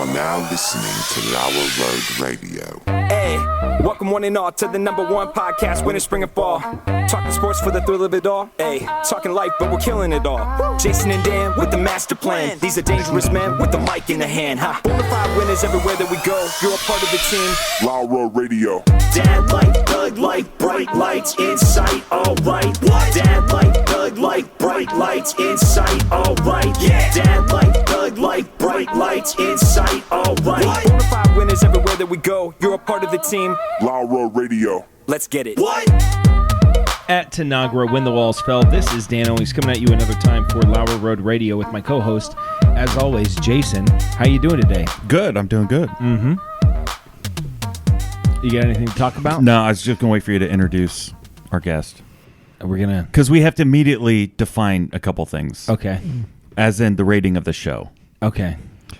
are now listening to Lauer Road Radio. Hey, welcome one and all to the #1 podcast, winter, spring, and fall. Talking sports for the thrill of it all. Hey, talking life, but we're killing it all. Jason and Dan with the master plan. These are dangerous men with the mic in the hand. Bonafide winners everywhere that we go. You're a part of the team. Lauer Road Radio. Dad light, thug light, bright lights in sight. All right. What? Dad light, thug light, bright lights in sight. All right. Yeah. Dad light, thug light, bright lights in sight. All right. Bonafide winners everywhere that we go. You're a part of the team. Lauer Road Radio. Let's get it. What? At Tanagra, When the Walls Fell, this is Dan Owings coming at you another time for Lauer Road Radio with my co-host, as always, Jason. How you doing today? Good, I'm doing good. Mm-hmm. You got anything to talk about? No, I was just going to wait for you to introduce our guest. We're going to... Because we have to immediately define a couple things. Okay. As in the rating of the show. Okay.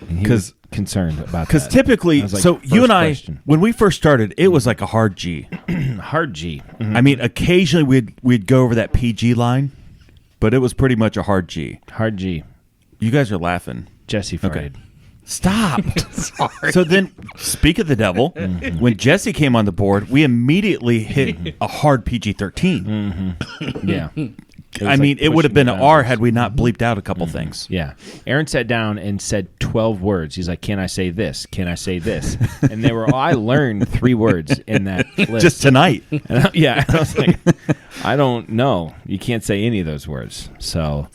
Because concerned about that. Because typically, like, so you and I, question. when we first started, it was like a hard G. Hard G. Mm-hmm. I mean, occasionally we'd go over that PG line, but it was pretty much a hard G. Hard G. You guys are laughing. Jesse Fried. Okay. Stop. Sorry. So then, speak of the devil, when Jesse came on the board, we immediately hit a hard PG-13. Mm-hmm. Yeah. I mean, it would have been an R had we not bleeped out a couple things. Yeah. Aaron sat down and said 12 words. He's like, can I say this? Can I say this? And they were, I learned 3 words in that list. Just tonight. And I was like, I don't know. You can't say any of those words. So,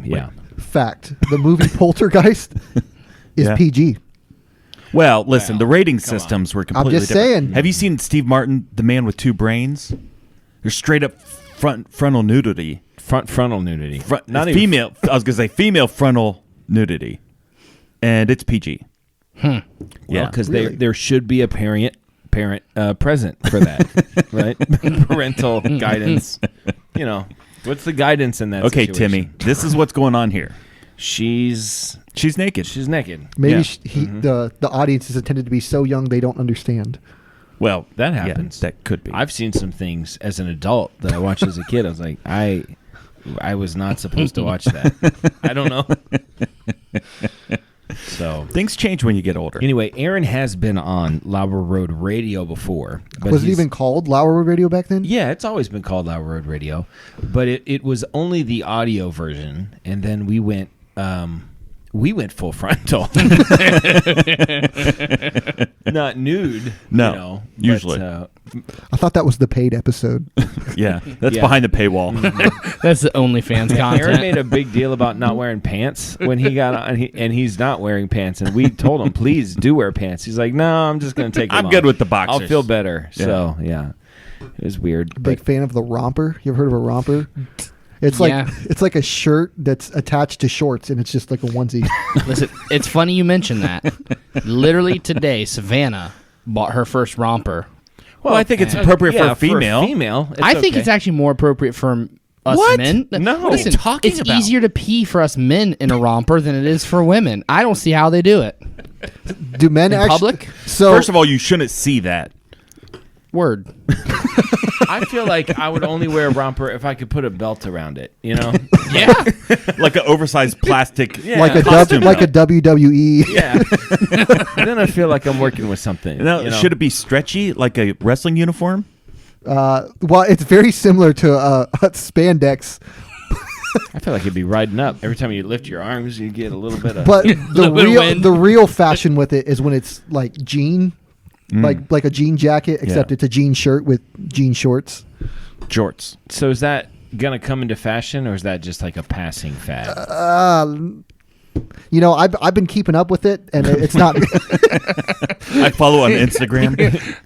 yeah. Fact. The movie Poltergeist is PG. Well, listen, the rating systems were completely I'm just different. saying. Have you seen Steve Martin, The Man with Two Brains? There's straight up frontal nudity. Frontal nudity. Not female. I was going to say female frontal nudity. And it's PG. Yeah, because there should be a parent present for that, right? Parental guidance. You know, what's the guidance in that Okay, situation? Timmy, this is what's going on here. She's naked. She's naked. Maybe Yeah. the audience is intended to be so young they don't understand. Well, That happens. Yeah, that could be. I've seen some things as an adult that I watched as a kid. I was like, I was not supposed to watch that. I don't know. So Things change when you get older. anyway, Aaron has been on Lauer Road Radio before. But Was it he's- even called Lauer Road Radio back then? Yeah, it's always been called Lauer Road Radio, but it was only the audio version, and then we went full frontal, not nude. No, you know, usually. But, I thought that was the paid episode. Yeah, that's Yeah. behind the paywall. That's the OnlyFans Aaron content. made a big deal about not wearing pants when he got on, and he's not wearing pants. And we told him, please do wear pants. He's like, no, I'm just going to take them I'm off. good with the boxers. I'll feel better. So, yeah. It was weird. Big fan of the romper. You ever heard of a romper? It's like Yeah. it's like a shirt that's attached to shorts, and it's just like a onesie. Listen, it's funny you mention that. Literally today, Savannah bought her first romper. Well, I think it's appropriate for a female. I think it's actually more appropriate for us What? men. No. What are you Listen, talking it's about? easier to pee for us men in a romper than it is for women. I don't see how they do it. Do men In actually? public? So First of all, you shouldn't see that. Word. I feel like I would only wear a romper if I could put a belt around it, you know? Yeah. Like an oversized plastic. Yeah. like a costume like a belt. WWE. Yeah. Then I feel like I'm working with something. Now, you know? should it be stretchy like a wrestling uniform? Well, it's very similar to spandex, I feel like it'd be riding up. Every time you lift your arms, you get a little bit of... but Little bit of wind. the real fashion with it is when it's like jean, like a jean jacket, except it's a jean shirt with jean shorts. Jorts. So is that going to come into fashion, or is that just like a passing fad? You know, I've been keeping up with it, and it's not. I follow on Instagram.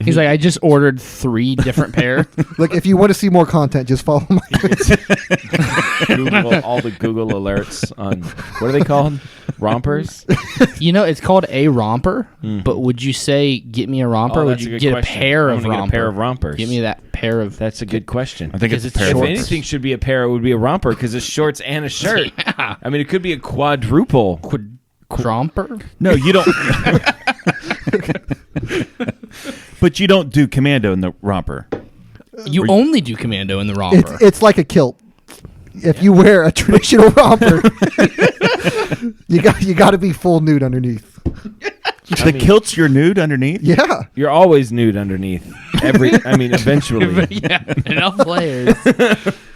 He's like, I just ordered 3 different pair. Like, if you want to see more content, just follow my. Google, all the Google alerts on, what are they called? Rompers? You know, it's called a romper, but would you say, get me a romper? Oh, Or would that's a you good get question. a pair I of wanna get a romper? pair of rompers. Give me that pair of... That's a good question. I think it's Because a pair it's of If shorts. anything should be a pair, it would be a romper because it's shorts and a shirt. Yeah. I mean, it could be a quadruple. Romper? No, you don't. But you don't do commando in the romper. You only do commando in the romper. It's like a kilt. If you wear a traditional romper, you got to be full nude underneath. The kilt's your nude underneath? Yeah. You're always nude underneath. Eventually. Yeah, enough layers.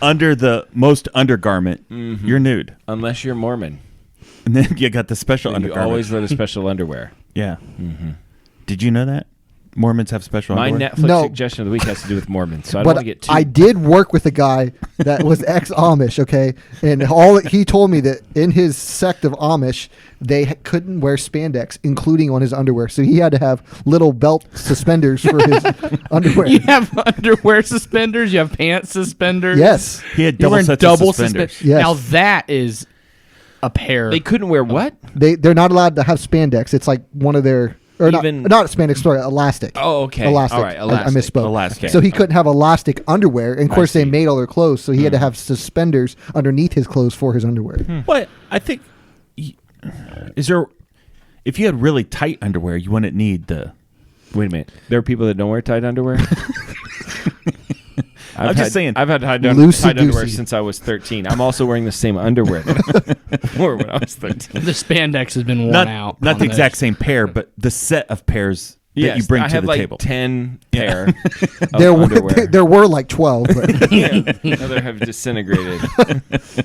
Under the most undergarment, you're nude. Unless you're Mormon. And then you got the special And you undergarment. always wear the special underwear. Yeah. Did you know that? Mormons have special My underwear? Netflix suggestion of the week has to do with Mormons, so I don't want But to get too... I did work with a guy that was ex-Amish, okay? And he told me that in his sect of Amish, they couldn't wear spandex, including on his underwear. So he had to have little belt suspenders for his underwear. You have underwear suspenders. You have pants suspenders. Yes. He had You're double wearing sets double of suspenders. suspenders. Yes. Now that is a pair. They couldn't wear what? They're not allowed to have spandex. It's like one of their... Or Even- not spandex, sorry, elastic. Oh, okay. Elastic. All right, I elastic. misspoke. Elastic. So he couldn't have elastic underwear. And of course, they see. made all their clothes, so he had to have suspenders underneath his clothes for his underwear. What? I think... Is there... If you had really tight underwear, you wouldn't need the... Wait a minute. There are people that don't wear tight underwear? I'm just saying. I've had tight Loosey-goosey. underwear since I was 13. I'm also wearing the same underwear that I wore when I was 13. the spandex has been worn out. Not on the this. exact same pair, but the set of pairs that Yes, you bring I to have the like table. 10 pair of There underwear. there were like 12. But Yeah, other have disintegrated.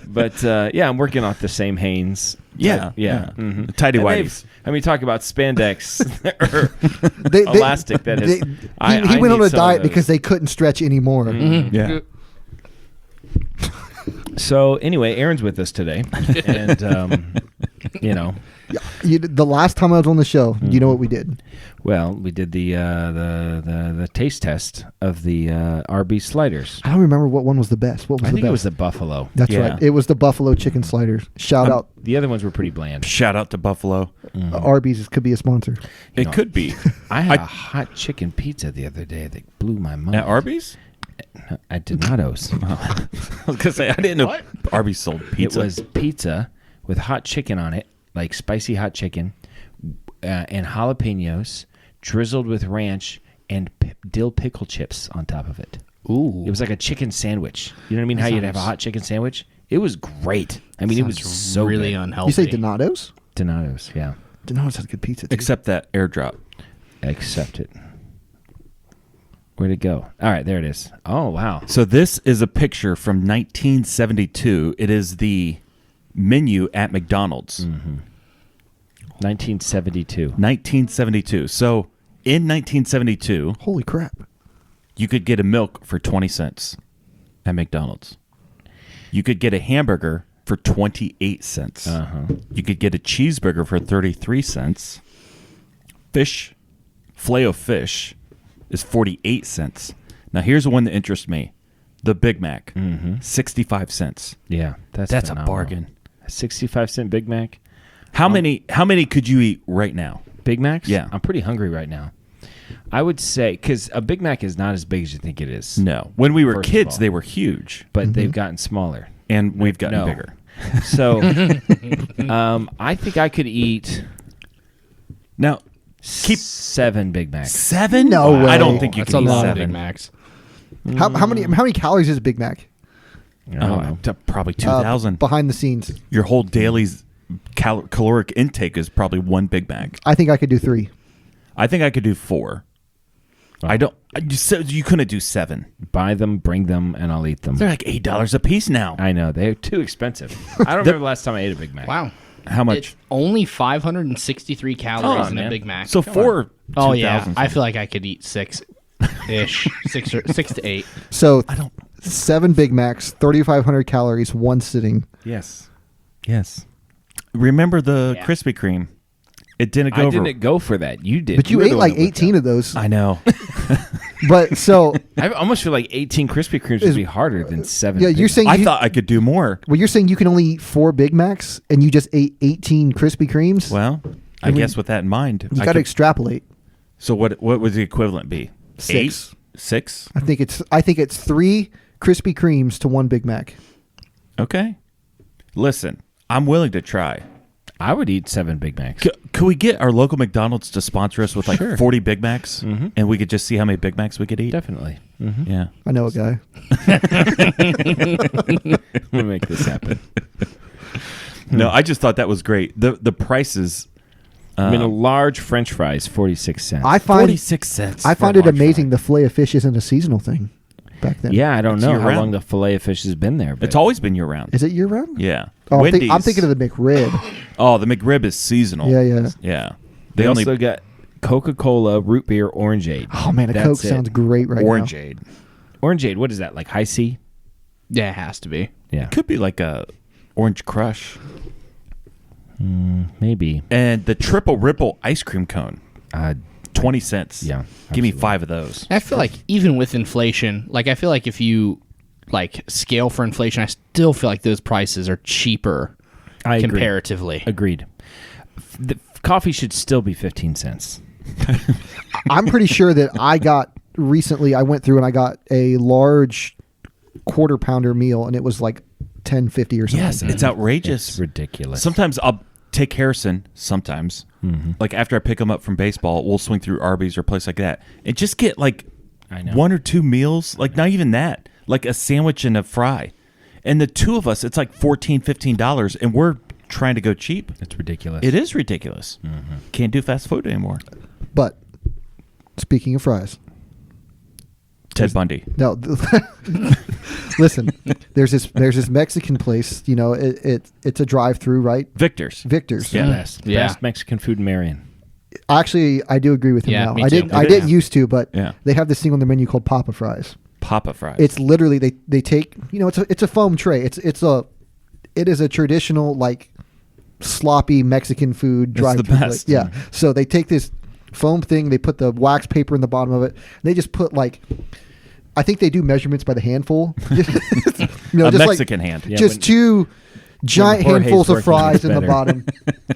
But yeah, I'm working off the same Hanes. Yeah, Yeah. yeah. Mhm. Tidy And whities. they've- I mean, talk about spandex or they, elastic. That is, he went on a diet because they couldn't stretch anymore. Yeah. So anyway, Aaron's with us today, and you know, The last time I was on the show, you know what we did? well, we did the taste test of the Arby's sliders. I don't remember what one was the best. What was I the think best? it was the buffalo. That's Yeah. right. It was the buffalo chicken sliders. Shout out. The other ones were pretty bland. Shout out to Buffalo. Arby's could be a sponsor. It know, could be. I had a hot chicken pizza the other day that blew my mind. At Arby's? At Donato's. I was going to say, I didn't know Arby's sold pizza. It was pizza with hot chicken on it, like spicy hot chicken, and jalapenos, drizzled with ranch and dill pickle chips on top of it. Ooh. It was like a chicken sandwich. You know what I mean? How you'd have a hot chicken sandwich? It was great. I mean, it was so really good. unhealthy. You say Donato's? Donato's, yeah. Donato's has good pizza, too. Except that airdrop. Accept it. Where'd it go? All right, there it is. Oh, wow. So this is a picture from 1972. It is the menu at McDonald's. 1972. 1972. So in 1972, Holy crap. you could get a milk for 20 cents at McDonald's. You could get a hamburger for 28 cents. You could get a cheeseburger for 33 cents. Filet of fish is 48 cents. Now here's the one that interests me. The Big Mac, 65 cents. Yeah, that's a phenomenal. bargain. A 65-cent Big Mac. How many could you eat right now? Big Macs? Yeah. I'm pretty hungry right now. I would say, because a Big Mac is not as big as you think it is. No. When we were First of kids, all. they were huge. But they've gotten smaller. And we've gotten No. bigger. So I think I could eat Now, keep 7 Big Macs. 7? No way. I don't think you That's can a eat lot 7. of Big Macs. How many calories is a Big Mac? I don't know. Probably 2,000. Behind the scenes. Your whole daily's caloric intake is probably 1 Big Mac. I think I could do 3. I think I could do 4. I don't. You couldn't do 7. Buy them, bring them, and I'll eat them. They're like $8 a piece now. I know. They're too expensive. I don't remember the last time I ate a Big Mac. Wow. How much? It's only 563 calories on, in man. a Big Mac. So 4. Oh yeah, 2,000. I feel like I could eat 6-ish, 6 to 8. So 7 Big Macs, 3,500 calories, 1 sitting. Yes. Yes. Remember the Krispy Kreme? It didn't go I over. didn't go for that. You did. But you were ate the one like that worked 18 out. of those. I know. But so, I almost feel like 18 Krispy Kremes would be harder than 7. yeah, Big you're Macs. saying I thought I could do more. well, you're saying you can only eat 4 Big Macs and you just ate 18 Krispy Kremes? Well, I mean, guess with that in mind, you I got to could- extrapolate. So what would the equivalent be? 6. 8? 6? I think it's 3 Krispy Kremes to 1 Big Mac. Okay. Listen, I'm willing to try. I would eat 7 Big Macs. Could we get our local McDonald's to sponsor us with like Sure. 40 Big Macs, and we could just see how many Big Macs we could eat? Definitely. Yeah. I know a guy. We'll make this happen. No, I just thought that was great. The prices I mean, a large French fry is 46 cents. I find 46 cents. I find it amazing the fillet of fish isn't a seasonal thing back then. Yeah, I don't know how year-round. long the fillet of fish has been there. But It's always been year round. Is it year round? Yeah. Oh, I'm Wendy's. thinking of the McRib. Oh, the McRib is seasonal. Yeah. Yeah. they also got Coca-Cola, root beer, orangeade. Oh man, a That's Coke it. sounds great right Orangeade. Orangeade, what is that? Like high C? Yeah, it has to be. Yeah, Could be like a Orange Crush. maybe. And the Triple Ripple ice cream cone. 20 cents. Yeah, Give me absolutely. 5 of those. I feel like even with inflation, like I feel like if you like scale for inflation, I still feel like those prices are cheaper I agree. comparatively. Agreed. The coffee should still be 15 cents. now. I'm pretty sure that I went through and I got a large quarter pounder meal and it was like $10.50 or something. Yes, it's outrageous. It's ridiculous. Sometimes I'll take Harrison. Sometimes, like after I pick him up from baseball, we'll swing through Arby's or a place like that and just get like I know. 1 or 2 meals. Like not even that. Like a sandwich and a fry, and the two of us, it's like $14-15, and we're trying to go cheap. It's ridiculous. It is ridiculous. Can't do fast food anymore. But speaking of fries, Ted Bundy. no, listen. There's this Mexican place. You know, it's a drive-through, right? Victor's. Victor's. Yeah. Best Yeah. Mexican food in Marion. Actually, I do agree with him Yeah, now. me I too. didn't. I didn't used to, but Yeah. they have this thing on the menu called Papa Fries. Papa fries. It's literally they take, you know, it's a foam tray. It is a traditional like sloppy Mexican food It's drive. the best. Yeah. So they take this foam thing, they put the wax paper in the bottom of it, and they just put like, I think they do measurements by the handful. You know, a just Mexican hand. Yeah, just when- two giant Jorge's handfuls of working, fries it's in the better. bottom,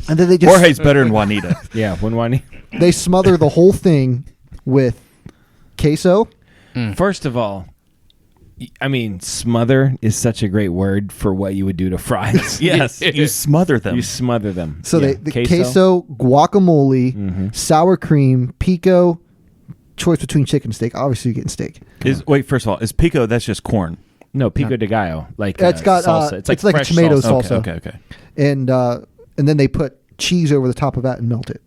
and then they just Jorge's better than Juanita. Yeah, when one. they smother the whole thing with queso. First of all, I mean, smother is such a great word for what you would do to fries. Yes, you smother them. You smother them. So Yeah. the queso, guacamole, sour cream, pico. Choice between chicken and steak. Obviously, you're getting steak. Wait, first of all, is pico? That's just corn. No, pico de gallo. Like It's got salsa. it's like a fresh tomato salsa. salsa. Okay. And then they put cheese over the top of that and melt it.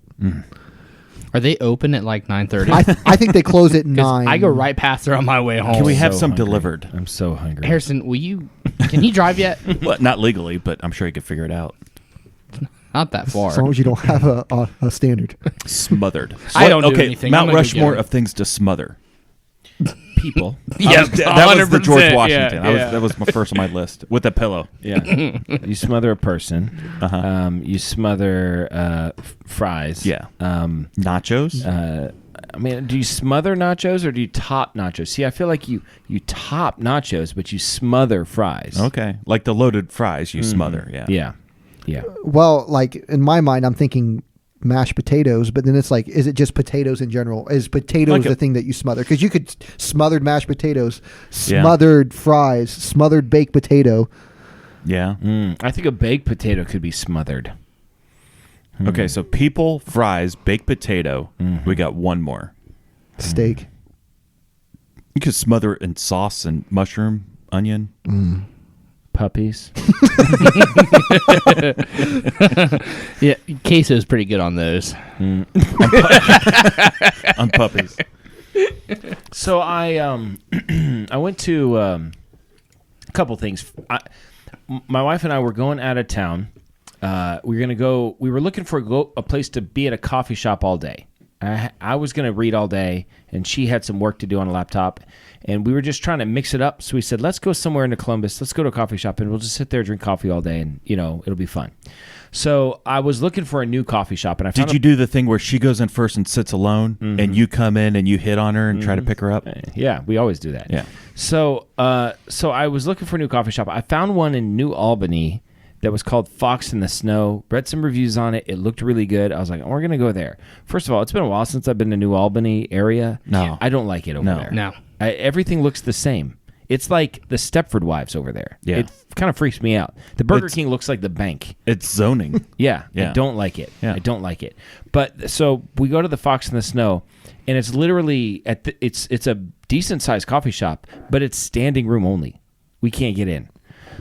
Are they open at like 9:30? I think they close at 9. I go right past there on my way home. Can we have So some hungry. delivered? I'm so hungry. Harrison, can he drive yet? Well, not legally, but I'm sure he could figure it out. Not that far. As long as you don't have a standard. Smothered. I don't do okay, anything. Mount I'm gonna go get Rushmore it. of things to smother. People. Yeah, That was the George 100%, Washington. yeah. That was my first on my list with a pillow. Yeah. You smother a person. Uh-huh. You smother fries. Yeah. Nachos. I mean, do you smother nachos or do you top nachos? See, I feel like you top nachos, but you smother fries. Okay, like the loaded fries you smother. Yeah. Yeah. Well, like in my mind, I'm thinking mashed potatoes, but then it's like, is it just potatoes in general? Is potatoes Like the thing that you smother? Because you could smothered mashed potatoes, Yeah. smothered fries, smothered baked potato. Yeah. I think a baked potato could be smothered. Okay, so people, fries, baked potato. We got one more. Steak. You could smother it in sauce and mushroom, onion. Puppies. Yeah, queso's pretty good on those. On puppies. So I went to a couple things. My wife and I were going out of town. We were looking for a place to be at a coffee shop all day. I was going to read all day, and she had some work to do on a laptop, and we were just trying to mix it up. So we said, let's go somewhere into Columbus. Let's go to a coffee shop, and we'll just sit there, drink coffee all day, and, it'll be fun. So I was looking for a new coffee shop, and I found Did you do the thing where she goes in first and sits alone, and you come in and you hit on her and try to pick her up? Yeah, we always do that. Yeah. So I was looking for a new coffee shop. I found one in New Albany that was called Fox in the Snow. Read some reviews on it. It looked really good. I was like, we're going to go there. First of all, it's been a while since I've been to New Albany area. No. I don't like it over there. No. Everything looks the same. It's like the Stepford Wives over there. Yeah. It kind of freaks me out. The Burger King looks like the bank. It's zoning. Yeah, Yeah. I don't like it. Yeah. I don't like it. But so we go to the Fox in the Snow, and it's literally it's a decent sized coffee shop, but it's standing room only. We can't get in,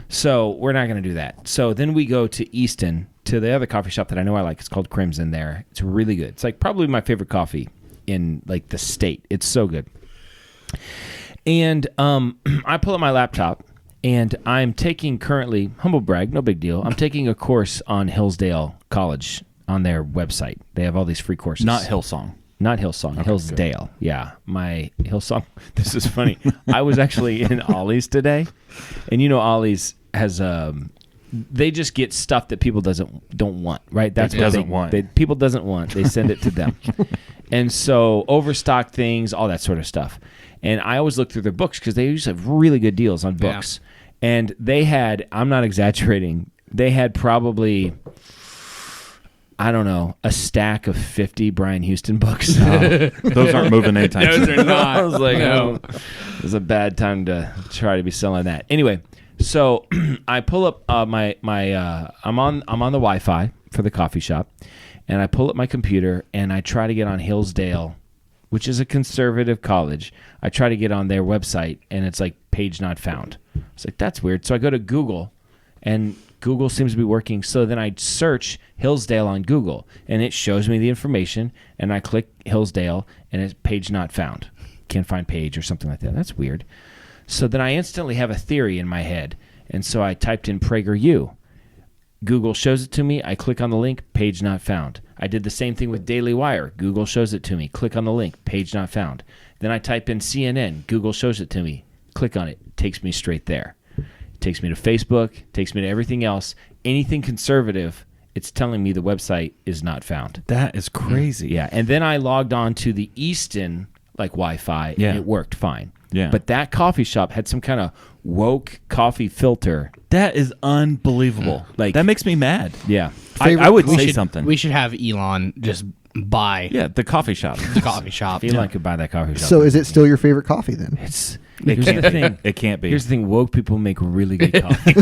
so we're not going to do that. So then we go to Easton, to the other coffee shop that I know I like. It's called Crimson there. It's really good. It's like probably my favorite coffee in like the state. It's so good. And I pull up my laptop, and I'm taking currently, humble brag, no big deal, I'm taking a course on Hillsdale College on their website. They have all these free courses. Not Hillsong. Not Hillsong, Hillsdale. Good. Yeah, my Hillsong. This is funny. I was actually in Ollie's today, and you know Ollie's has they just get stuff that people don't want, right? That's what people doesn't want. They send it to them, and so overstocked things, all that sort of stuff. And I always look through their books because they usually have really good deals on books. Yeah. And they had, I'm not exaggerating, they had probably, I don't know, a stack of 50 Brian Houston books. Those aren't moving anytime soon. Those are not. I was like, no. It was a bad time to try to be selling that. Anyway, so I pull up I'm on the Wi-Fi for the coffee shop, and I pull up my computer and I try to get on Hillsdale, which is a conservative college. I try to get on their website, and it's like page not found. It's like, that's weird. So I go to Google, and Google seems to be working. So then I search Hillsdale on Google, and it shows me the information, and I click Hillsdale, and it's page not found. Can't find page or something like that. That's weird. So then I instantly have a theory in my head, and so I typed in PragerU. Google shows it to me. I click on the link, page not found. I did the same thing with Daily Wire. Google shows it to me. Click on the link, page not found. Then I type in CNN. Google shows it to me. Click on it. Takes me straight there. It takes me to Facebook. Takes me to everything else. Anything conservative, it's telling me the website is not found. That is crazy. Yeah, and then I logged on to the Easton Wi-Fi, and it worked fine. Yeah. But that coffee shop had some kind of woke coffee filter. That is unbelievable. Like, that makes me mad. Yeah. I would say something. We should have Elon just buy the coffee shop. the coffee shop. Elon could buy that coffee shop. So is it still your favorite coffee then? Here's the thing. It can't be. Here's the thing. Woke people make really good coffee.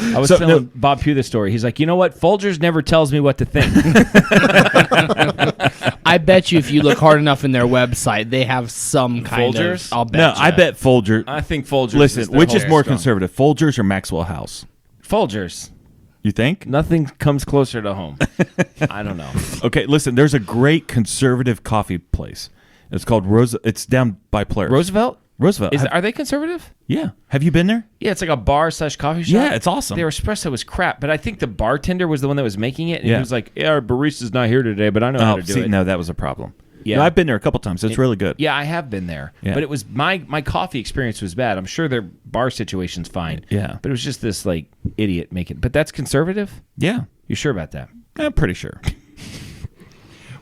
I was telling Bob Pugh the story. He's like, you know what? Folgers never tells me what to think. I bet you if you look hard enough in their website, they have some kind Folgers? of... I'll bet I bet Folgers. I think Folgers. Listen, which is more conservative, Folgers or Maxwell House? Folgers. You think? Nothing comes closer to home. I don't know. Okay, listen, there's a great conservative coffee place. It's called It's down by Polaris. Roosevelt? Roosevelt. Are they conservative? Yeah. Have you been there? Yeah, it's like a bar/coffee shop. Yeah, it's awesome. Their espresso was crap, but I think the bartender was the one that was making it, and he was like, yeah, our barista's not here today, but I know how to do it. No, that was a problem. Yeah. No, I've been there a couple times. It's really good. Yeah, I have been there. Yeah. But it was my coffee experience was bad. I'm sure their bar situation's fine. Yeah. But it was just this like idiot making. But that's conservative? Yeah. You sure about that? I'm pretty sure.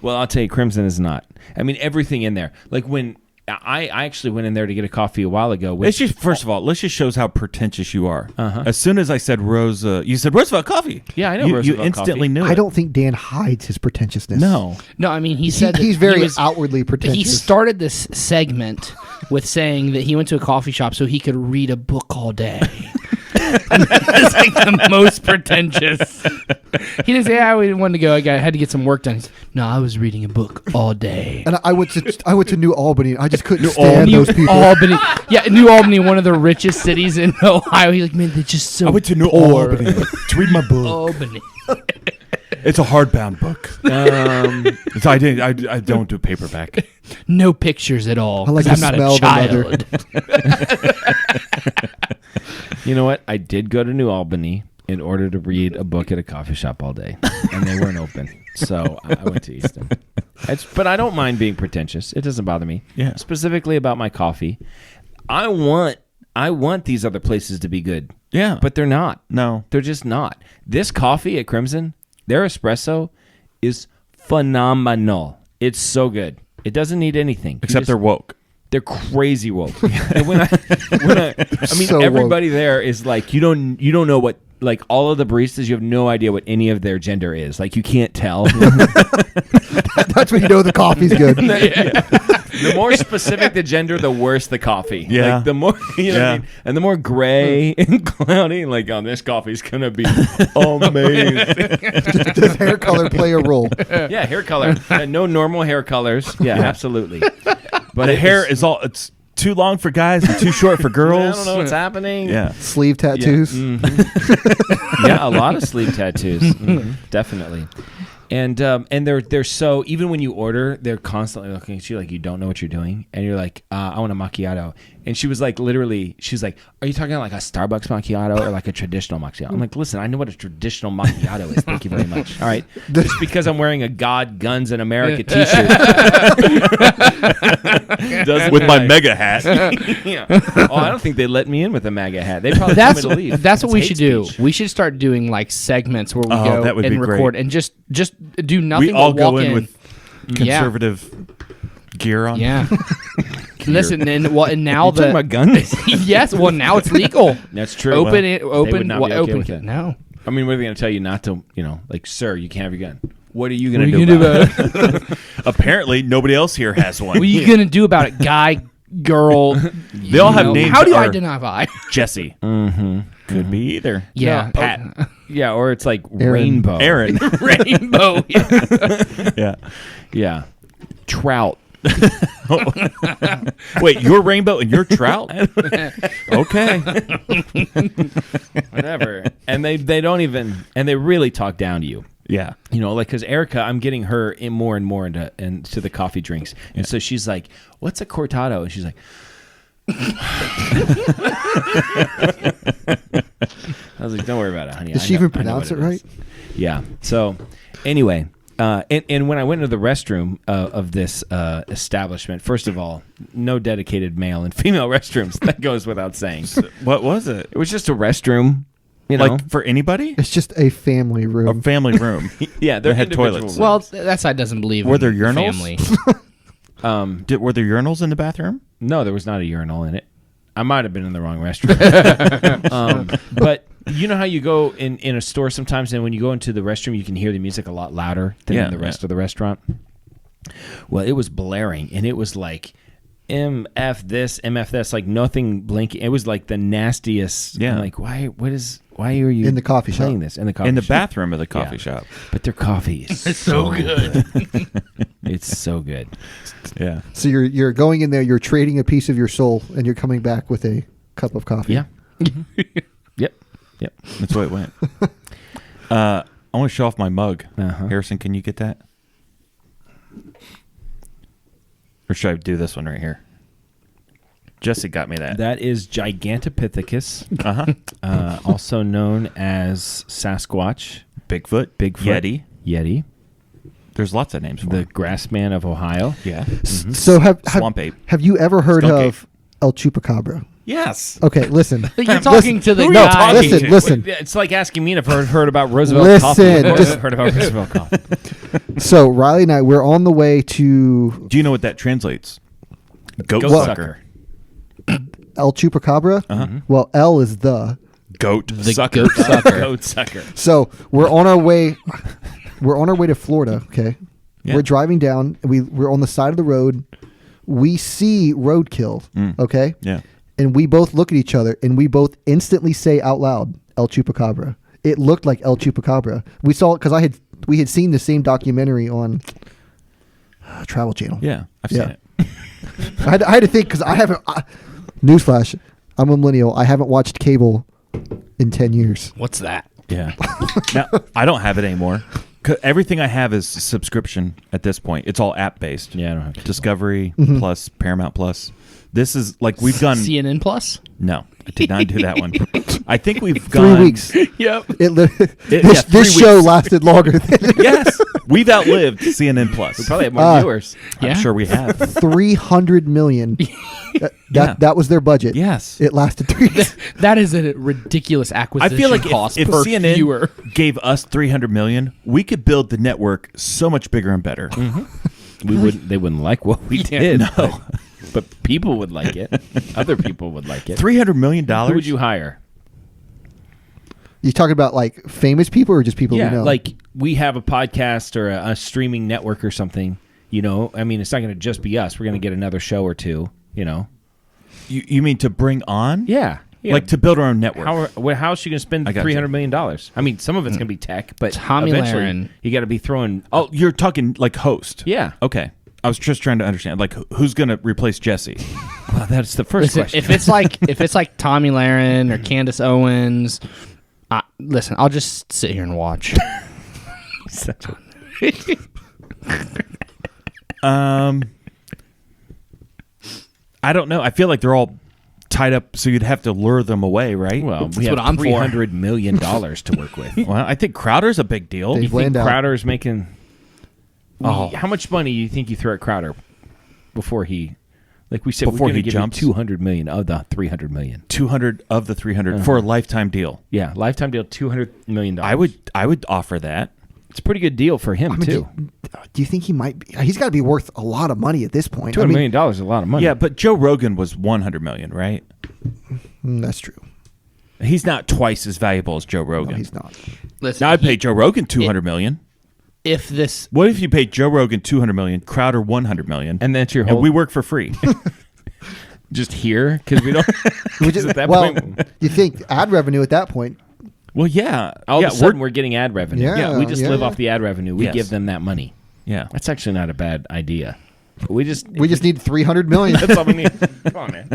Well, I'll tell you, Crimson is not. I mean, everything in there. Like when I actually went in there to get a coffee a while ago. It's just, first of all, let's just shows how pretentious you are. As soon as I said you said Roosevelt Coffee. Yeah, I know Roosevelt You instantly coffee. knew it. I don't think Dan hides his pretentiousness. No. No, I mean, he said that he's very he was, outwardly pretentious. He started this segment with saying that he went to a coffee shop so he could read a book all day. That's like the most pretentious. He didn't say, I wanted to go. I had to get some work done. He said, no, I was reading a book all day. And I went to New Albany. I just couldn't stand those people. Albany. Yeah, New Albany, one of the richest cities in Ohio. He's like, man, they're just so I went to New poor. Albany to read my book. Albany. It's a hardbound book. I don't do paperback. No pictures at all. I like 'cause to I'm smell not a the child. You know what? I did go to New Albany in order to read a book at a coffee shop all day, and they weren't open. So I went to Easton. But I don't mind being pretentious. It doesn't bother me. Yeah. Specifically about my coffee. I want these other places to be good. Yeah. But they're not. No. They're just not. This coffee at Crimson, their espresso is phenomenal. It's so good. It doesn't need anything. Except they're woke. They're crazy woke. And when I mean, So everybody there is like, you don't know what, like all of the baristas, you have no idea what any of their gender is. Like you can't tell. That's when you know the coffee's good. The more specific the gender, the worse the coffee. Yeah. Like the more, you know what I mean? And the more gray and cloudy, like, oh, this coffee's going to be amazing. Does hair color play a role? Yeah, hair color. No normal hair colors. Yeah, absolutely. But the hair is all, it's too long for guys and too short for I girls. don't know what's happening. Yeah. Sleeve tattoos. Yeah, a lot of sleeve tattoos. Definitely. And they're so, even when you order, they're constantly looking at you like you don't know what you're doing, and you're like, I want a macchiato. And she was like, literally, she's like, are you talking like a Starbucks macchiato or like a traditional macchiato? I'm like, listen, I know what a traditional macchiato is. Thank you very much. All right, just because I'm wearing a God, Guns, and America T-shirt With my mega hat. yeah. Oh, I don't think they let me in with a MAGA hat. They probably told me to leave. That's what It's we hate should do. speech. We should start doing like segments where we go that would and be record great. and just do nothing. We all but go walk in with conservative gear on. Yeah. Listen, and now You talking about guns? yes, well now it's legal. That's true. Open Well, it. they Open. would not be okay open. with it. No. I mean, what are they going to tell you not to, like, sir, you can't have your gun. What are you What going are to you do gonna about do it? about it? Apparently, nobody else here has one. What are you gonna do about it, guy, girl? They all have names. How do you that are identify? Jesse. Could be either. Yeah, No, Pat. Yeah, or it's like Aaron. rainbow. Aaron. Rainbow. Yeah. Yeah. Trout. Wait, you're rainbow and you're trout? Okay. Whatever. And they don't even, and they really talk down to you. Yeah. Like, because Erica, I'm getting her in more and more into the coffee drinks. And so she's like, what's a cortado? And she's like, I was like, don't worry about it, honey. Did she even pronounce it right? Yeah. So, anyway, and when I went into the restroom of this establishment, first of all, no dedicated male and female restrooms. That goes without saying. What was it? It was just a restroom, Like for anybody? It's just a family A room. family room. Yeah, they're They had individual toilets. rooms. Well, that side doesn't believe. Were in there urinals? Family. Were there urinals in the bathroom? No, there was not a urinal in it. I might have been in the wrong restroom. But you know how you go in a store sometimes, and when you go into the restroom, you can hear the music a lot louder than in the rest of the restaurant? Well, it was blaring, and it was like MF this, MF this, like nothing blinking. It was like the nastiest. Yeah. I'm like, why are you In the coffee playing shop. this? In the coffee In the shop. bathroom of the coffee Yeah. shop. But their coffee is so good. It's so good. Yeah. So you're going in there, you're trading a piece of your soul, and you're coming back with a cup of coffee. Yeah. Yep. That's the way it went. I want to show off my mug. Uh-huh. Harrison, can you get that? Or should I do this one right here? Jesse got me that. That is Gigantopithecus, Uh-huh. also known as Sasquatch, Bigfoot. Bigfoot, Yeti, There's lots of names for the him. grassman of Ohio. Yeah. So Swamp ape. have you ever heard Skunk of El Chupacabra? Yes. Okay, listen. You're talking to the Who are you guy. talking to? Listen. It's like asking me if I've heard about Roosevelt coffee. Listen, Of course just- I've heard about Roosevelt coffee. So Riley and I, we're on the way to Do you know what that translates? Goat Goat sucker. El Chupacabra. Well, L is the. Goat The sucker. goat sucker. Goat sucker. So we're on our way. We're on our way to Florida. Okay, Yeah. we're driving down. We're on the side of the road. We see roadkill. Okay, Yeah. and we both look at each other and we both instantly say out loud, "El Chupacabra." It looked like El Chupacabra. We saw it because we had seen the same documentary on Travel Channel. Yeah. I've seen Yeah. it. I had to think because I haven't. Newsflash: I'm a millennial. I haven't watched cable in 10 years. What's that? Yeah. Now, I don't have it anymore. 'Cause everything I have is subscription at this point. It's all app based. Yeah, I don't have to. Discovery Plus, Paramount Plus. This is like we've done. CNN Plus. No, I did not do that one. I think we've 3 gone. weeks. Yep. This 3 show weeks. lasted longer than Yes, we've outlived CNN Plus. We probably have more viewers. Yeah. I'm sure we have. 300 million. Yeah. That was their budget. Yes. It lasted 3 weeks. That is a ridiculous I acquisition feel like cost if per CNN viewer. gave us $300 million, we could build the network so much bigger and better. They wouldn't like what we did. No. But people would like it. Other people would like it. $300 million. Who would you hire? You talking about like famous people or just people we know? like we have a podcast or a streaming network or something. I mean, it's not going to just be us. We're going to get another show or two. You mean to bring on? Yeah. Like to build our own network. How is she going to spend I got $300 you. million? I mean, some of it's going to be tech, but Tommy eventually Lahren. you got to be throwing. Oh, you're talking like host. Yeah. Okay. I was just trying to understand, like, who's going to replace Jesse? Well, that's the first Listen, question. if it's like Tommy Lahren or Candace Owens, listen, I'll just sit here and watch. I don't know. I feel like they're all tied up, so you'd have to lure them away, right? Well, That's we have what I'm for. $300 million to work with. Well, I think Crowder's a big deal. They- You think Landau. Crowder's making... Oh. How much money do you think you throw at Crowder before he... Like we said, Before we're going he to give jumps? you $200 million of the $300 million. 200 of the 300 for a lifetime deal. Yeah, lifetime deal, $200 million. I would offer that. It's a pretty good deal for him, I mean, too. do you think he might be? He's got to be worth a lot of money at this point. $200 million is a lot of money. Yeah, but Joe Rogan was 100 million, right? That's true. He's not twice as valuable as Joe Rogan. No, he's not. Listen, Now I'd pay Joe Rogan 200 million. if this What if you paid Joe Rogan 200 million, Crowder 100 million, And that's your and whole... we work for free? just here? Because we don't... We just, at that well, point- you think ad revenue at that point? Well, yeah. All yeah, of a sudden, we're getting ad revenue. Yeah, we just yeah. live off the ad revenue. We Yes. give them that money. yeah. That's actually not a bad idea. We just need 300 million. that's all we need. Come on, man.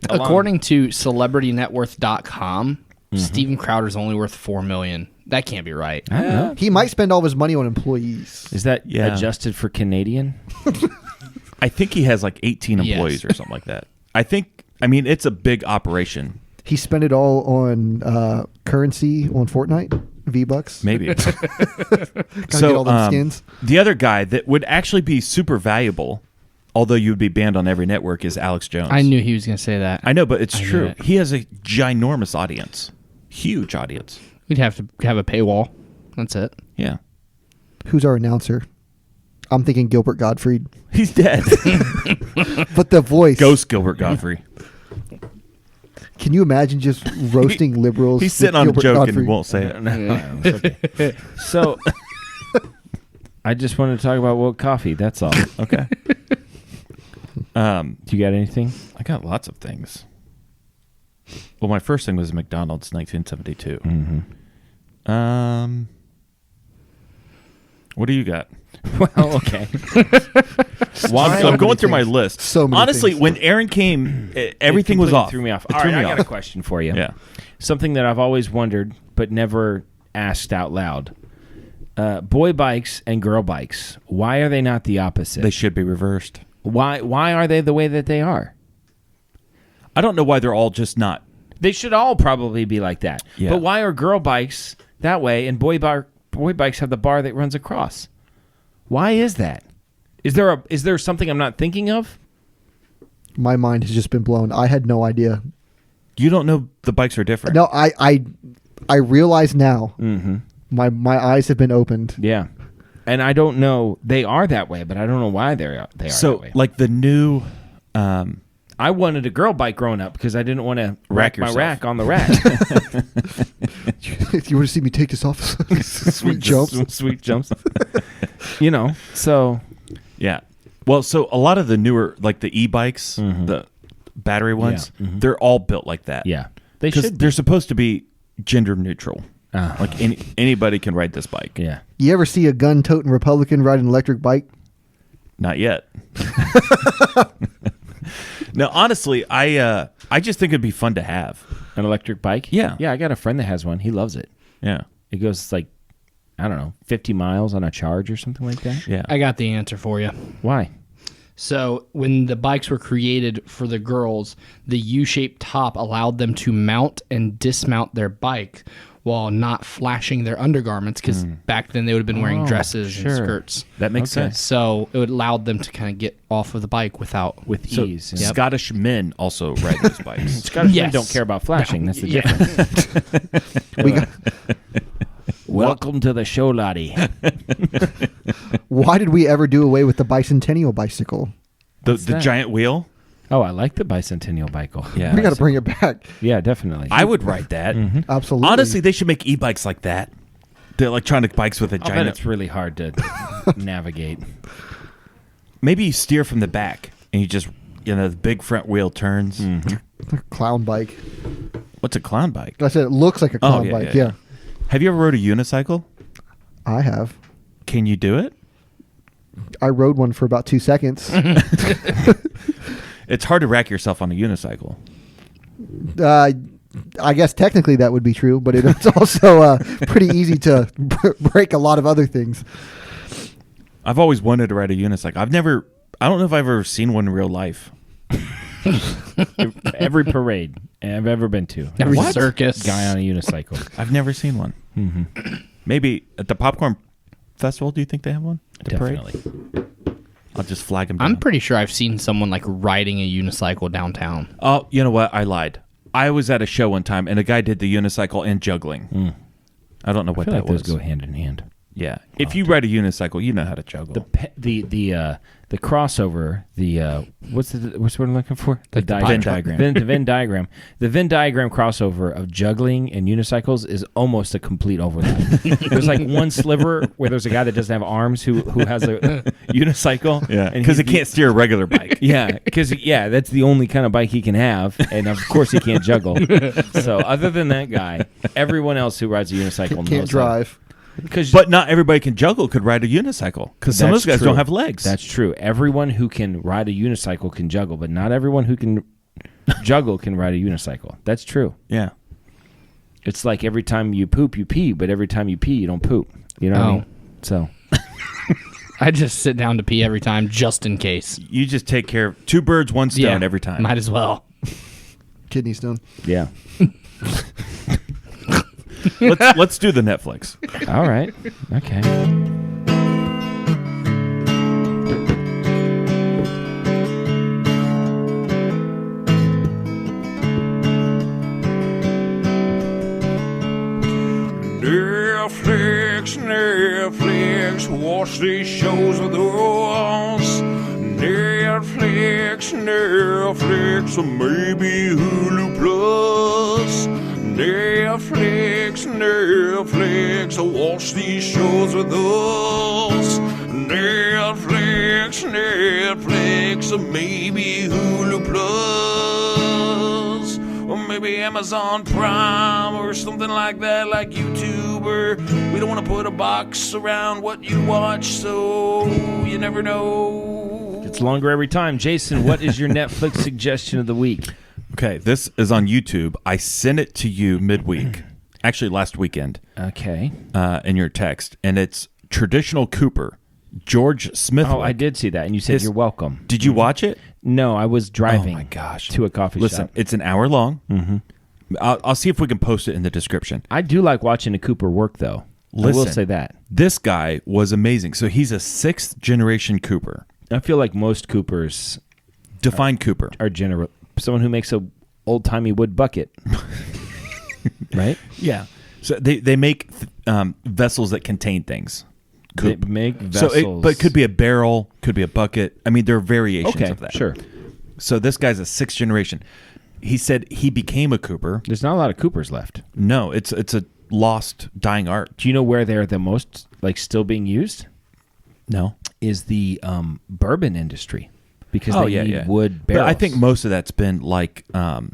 according to celebritynetworth.com, Steven Crowder's only worth $4 million. That can't be right. I don't know. He might spend all of his money on employees. Is that Yeah. adjusted for Canadian? I think he has like 18 employees or something like that. I mean, it's a big operation. He spent it all on currency on Fortnite, V-Bucks. Maybe. Gotta get all them skins. The other guy that would actually be super valuable, although you would be banned on every network, is Alex Jones. I knew he was going to say that. I know, but it's I knew true. it. He has a ginormous audience. Huge audience. We'd have to have a paywall. That's it. Yeah. Who's our announcer? I'm thinking Gilbert Gottfried. He's dead. But the voice. Ghost Gilbert Godfrey. Can you imagine just roasting liberals? He's with sitting on a Gilbert joke Gottfried? and won't say it. No, it's okay. So, I just wanted to talk about woke coffee. That's all. Okay. Do you got anything? I got lots of things. Well, my first thing was McDonald's 1972. Mm-hmm. What do you got? Well, okay. I'm going through my list. So many Honestly, things. when Aaron came, everything was completely off. Threw me off. It All threw right, me I got off. a question for you. Yeah. Something that I've always wondered but never asked out loud. Boy bikes and girl bikes. Why are they not the opposite? They should be reversed. Why are they the way that they are? I don't know why they're all just not. They should all probably be like that. Yeah. But why are girl bikes that way and boy bikes have the bar that runs across? Why is that? Is there something I'm not thinking of? My mind has just been blown. I had no idea. You don't know the bikes are different. No, I realize now. Mm-hmm. My eyes have been opened. Yeah. And I don't know. They are that way, but I don't know why they are So, that way. like the new. I wanted a girl bike growing up because I didn't want to rack my yourself. rack on the rack. If you want to see me take this off, sweet jumps. Sweet jumps. So Yeah. Well, so a lot of the newer, like the e-bikes, the battery ones, they're all built like that. yeah, they Because should. they're supposed to be gender neutral. Ah. Like anybody can ride this bike. Yeah. You ever see a gun-toting Republican ride an electric bike? Not yet. No, honestly, I just think it'd be fun to have. An electric bike? Yeah. Yeah, I got a friend that has one. He loves it. Yeah. It goes like, I don't know, 50 miles on a charge or something like that. Yeah. I got the answer for you. Why? So when the bikes were created for the girls, the U-shaped top allowed them to mount and dismount their bike while not flashing their undergarments, because back then they would have been wearing dresses and skirts. That makes Okay. sense. So it would allowed them to kind of get off of the bike without With So ease. Yep. Scottish men also ride those bikes. Scottish men Yes. don't care about flashing. That's the Yeah. difference. We got, Welcome to the show, laddie. why did we ever do away with the bicentennial bicycle? The that? giant wheel. Oh, I like the bicentennial bike. Yeah. We got to bring it back. Yeah, definitely. I would ride that. Absolutely. Honestly, they should make e-bikes like that. The electronic bikes with a I bet giant. it's really hard to navigate. Maybe you steer from the back and you just, the big front wheel turns. Clown bike. What's a clown bike? I said it looks like a clown bike. Yeah. Have you ever rode a unicycle? I have. Can you do it? I rode one for about 2 seconds. It's hard to rack yourself on a unicycle. I guess technically that would be true, but it's also pretty easy to break a lot of other things. I've always wanted to ride a unicycle. I don't know if I've ever seen one in real life. Every parade I've ever been to. Every What? circus. Guy on a unicycle. I've never seen one. Mm-hmm. Maybe at the Popcorn Festival, do you think they have one? At the Definitely. Parade? I'll just flag them down. I'm pretty sure I've seen someone like riding a unicycle downtown. Oh, you know what? I lied. I was at a show one time, and a guy did the unicycle and juggling. I don't know what I feel that like was. those go hand in hand. Yeah. If you ride a unicycle, you know how to juggle. The crossover, what's what I'm looking for? The Venn diagram. The Venn diagram. The Venn diagram crossover of juggling and unicycles is almost a complete overlap. There's like one sliver where there's a guy that doesn't have arms who has a unicycle. Yeah, and because he's it can't steer a regular bike. Yeah, because that's the only kind of bike he can have, and of course he can't juggle. So other than that guy, everyone else who rides a unicycle knows Can't drive. But not everybody can juggle could ride a unicycle because some of those guys don't have legs. That's true. Everyone who can ride a unicycle can juggle, but not everyone who can juggle can ride a unicycle. That's true. Yeah. It's like every time you poop, you pee, but every time you pee, you don't poop. You know what I mean? So I just sit down to pee every time just in case. You just take care of 2 birds, 1 stone every time. Might as well. Kidney stone. yeah. Let's do the Netflix. All right. Okay. Netflix, watch these shows with us. Netflix, or maybe Hulu Plus. Netflix, watch these shows with us. Netflix, or maybe Hulu Plus. Or maybe Amazon Prime or something like that, like YouTube. Or we don't want to put a box around what you watch, so you never know. It's longer every time. Jason, what is your Netflix suggestion of the week? Okay, this is on YouTube. I sent it to you midweek, actually last weekend. Okay. In your text, and it's Traditional Cooper, George Smith. Oh, I did see that, and you said you're welcome. Did you watch it? No, I was driving. Oh my gosh. To a coffee Listen, shop. it's an hour long. Mm-hmm. I'll see if we can post it in the description. I do like watching a Cooper work, though. I will say that. This guy was amazing. So he's a 6th generation Cooper. I feel like most Coopers Define Cooper. are someone who makes a old-timey wood bucket. Right? Yeah. So they make vessels that contain things. They make vessels. But it could be a barrel, could be a bucket. I mean, there are variations of that. Sure. So this guy's a 6th generation. He said he became a Cooper. There's not a lot of Coopers left. No, it's a lost, dying art. Do you know where they're the most still being used? No. Is the bourbon industry, because they need wood barrels. But I think most of that's been like. No,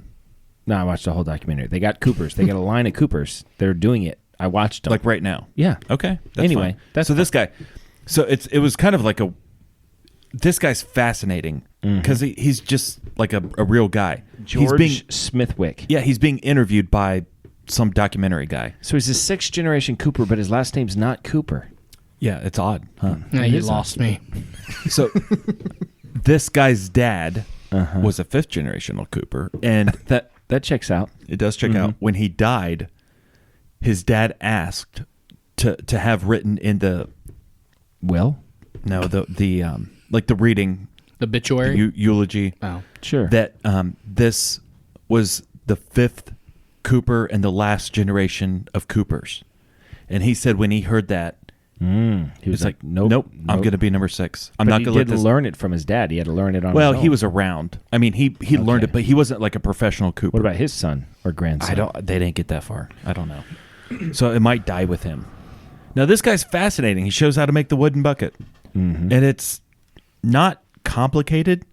I watched the whole documentary. They got Coopers. They got a line of Coopers. They're doing it. I watched them. Like right now. Yeah. Okay. That's Anyway, fine. that's so this guy. So it was kind of like this guy's fascinating because he's just like a real guy. George Smithwick. Yeah, he's being interviewed by some documentary guy. So he's a 6th generation Cooper, but his last name's not Cooper. Yeah, it's odd, huh? Yeah, you lost me. So this guy's dad was a 5th generational Cooper, and that checks out. It does check out. When he died, his dad asked to have written in the will. No, the like the reading, The obituary? eulogy. Oh, sure. That this was the 5th Cooper and the last generation of Coopers, and he said when he heard that. He was like, nope. I'm going to be number 6. I'm but not he going to let didn't this learn it from his dad. He had to learn it on his own. Well, he was around. I mean, he learned it, but he wasn't like a professional Cooper. What about his son or grandson? They didn't get that far. I don't know. So it might die with him. Now, this guy's fascinating. He shows how to make the wooden bucket. And it's not complicated,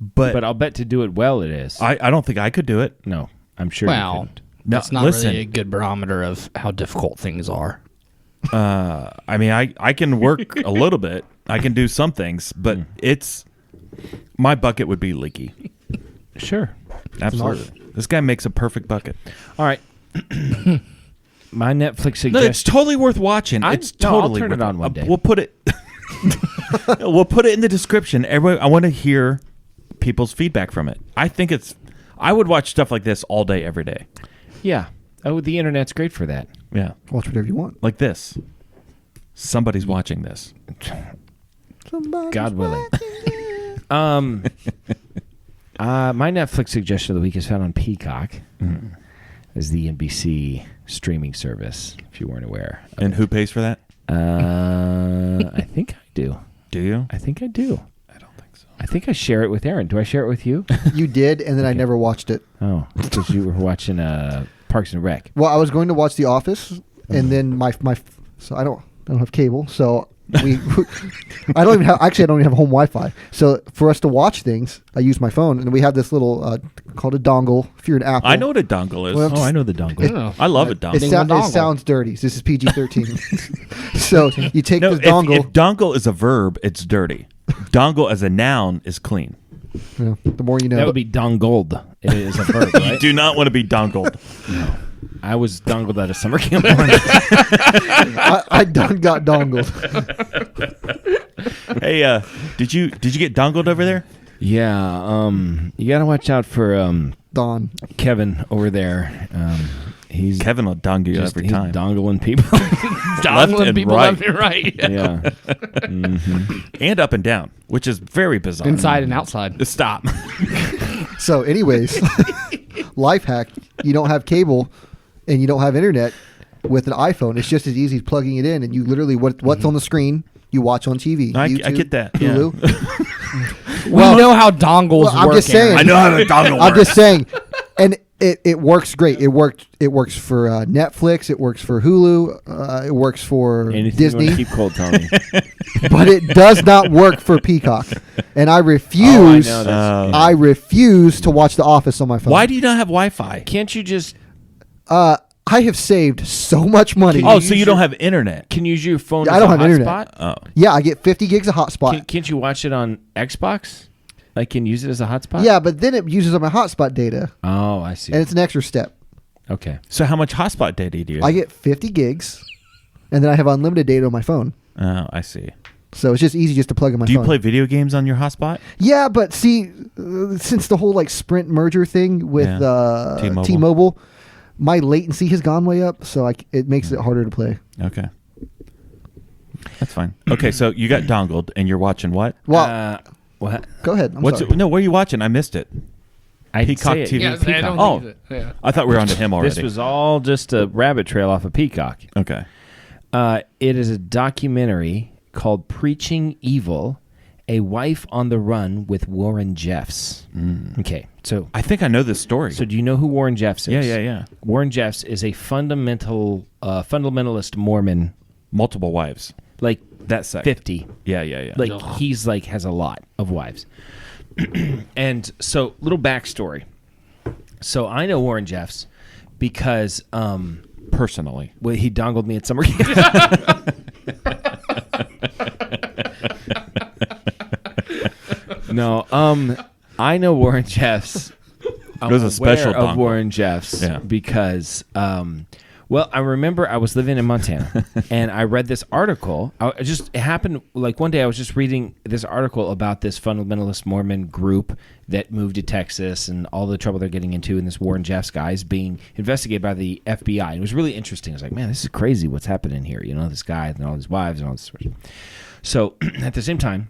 but I'll bet to do it well it is. I don't think I could do it. No, I'm sure well, you couldn't. that's not listen. really a good barometer of how difficult things are. I mean, I can work a little bit. I can do some things, but my bucket would be leaky. Sure. Absolutely. This guy makes a perfect bucket. All right. My Netflix suggestion. No, it's totally worth watching. It's totally I'll turn worth it on one day. We'll put it. We'll put it in the description. Everybody, I want to hear people's feedback from it. I would watch stuff like this all day, every day. Yeah. Oh, the internet's great for that. Yeah, Watch whatever you want. like this. Somebody's watching this. God willing. My Netflix suggestion of the week is found on Peacock. Is the NBC streaming service, if you weren't aware. And who pays for that? I think I do. Do you? I think I do. I don't think so. I think I share it with Aaron. Do I share it with you? You did, and then I never watched it. Oh, because you were watching Parks and Rec. Well, I was going to watch The Office, and then so I don't have cable, so I don't even have home Wi-Fi. So for us to watch things, I use my phone, and we have this little called a dongle. If you're an Apple, I know what a dongle is. Well, I know the dongle. I love a dongle. It sounds dirty. This is PG-13. So you take No, this dongle. if dongle is a verb, it's dirty. Dongle as a noun is clean. The more you know. That would be dongled. It is a verb, You right? do not want to be dongled. No. I was dongled at a summer camp once. I got dongled. Hey, did you get dongled over there? Yeah, you got to watch out for Don. Kevin over there. He's Kevin will dongle you every he's time. dongling people. Dongling and people right. left and right. Yeah. And up and down, which is very bizarre. Inside and outside. Stop. So, anyways, life hack: you don't have cable and you don't have internet with an iPhone. It's just as easy as plugging it in, and you literally what's on the screen you watch on TV. I YouTube, get that. Hulu. We know how dongles work. I'm just saying. I know how to dongle I'm works. just saying, and it works great. It works for Netflix. It works for Hulu. It works for Anything Disney. you want to keep cold, Tony. But it does not work for Peacock. And I refuse. Oh, I know. I refuse to watch The Office on my phone. Why do you not have Wi-Fi? Can't you just I have saved so much money. Oh, so you don't have internet? can use your phone? Yeah, as I don't a have internet. hotspot? Oh, Yeah, I get 50 gigs of hotspot. Can't you watch it on Xbox? Like, can you use it as a hotspot? Yeah, but then it uses up my hotspot data, Oh, I see. and it's an extra step. Okay. so how much hotspot data do you? I get 50 gigs, and then I have unlimited data on my phone. Oh, I see. So it's just easy just to plug in my Do phone. you play video games on your hotspot? Yeah, but see, since the whole like Sprint merger thing with T-Mobile. T-Mobile, my latency has gone way up, so it makes it harder to play. Okay. That's fine. Okay, so you got dongled and you're watching what? Well, What? go ahead. I'm What's sorry. No, what are you watching? I missed it. I Peacock say it. TV. Yeah, I Peacock. don't Oh. think that- yeah. I thought we were on to him already. This was all just a rabbit trail off of Peacock. Okay. It is a documentary called Preaching Evil, A Wife on the Run with Warren Jeffs. Okay, so I think I know this story. do you know who Warren Jeffs is? Yeah. Warren Jeffs is a fundamentalist Mormon, Multiple wives. like That sect. 50. Yeah. Like he's like has a lot of wives. And so little backstory. So I know Warren Jeffs because Personally. well, he dongled me at summer camp. No, I know Warren Jeffs. It was a special aware of dongle. Warren Jeffs Yeah. because well, I remember I was living in Montana and I read this article. It happened like one day I was just reading this article about this fundamentalist Mormon group that moved to Texas and all the trouble they're getting into, and this Warren Jeffs guy is being investigated by the FBI. And it was really interesting. I was like, man, this is crazy what's happening here. You know, this guy and all his wives and all this. So at the same time,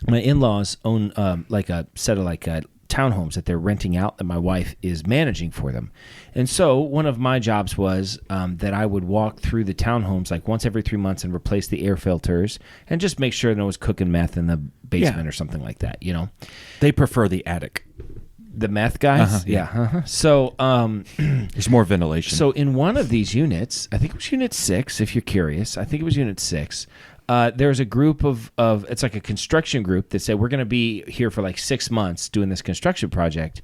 my in-laws own like a set of townhomes that they're renting out that my wife is managing for them. And so one of my jobs was that I would walk through the townhomes like once every 3 months and replace the air filters and just make sure no one's cooking meth in the basement or something like that, you know. They prefer the attic. The meth guys? yeah. So There's more ventilation. so in one of these units, I think it was unit 6 if you're curious. I think it was unit 6. There's a group of it's like a construction group that said we're going to be here for like 6 months doing this construction project,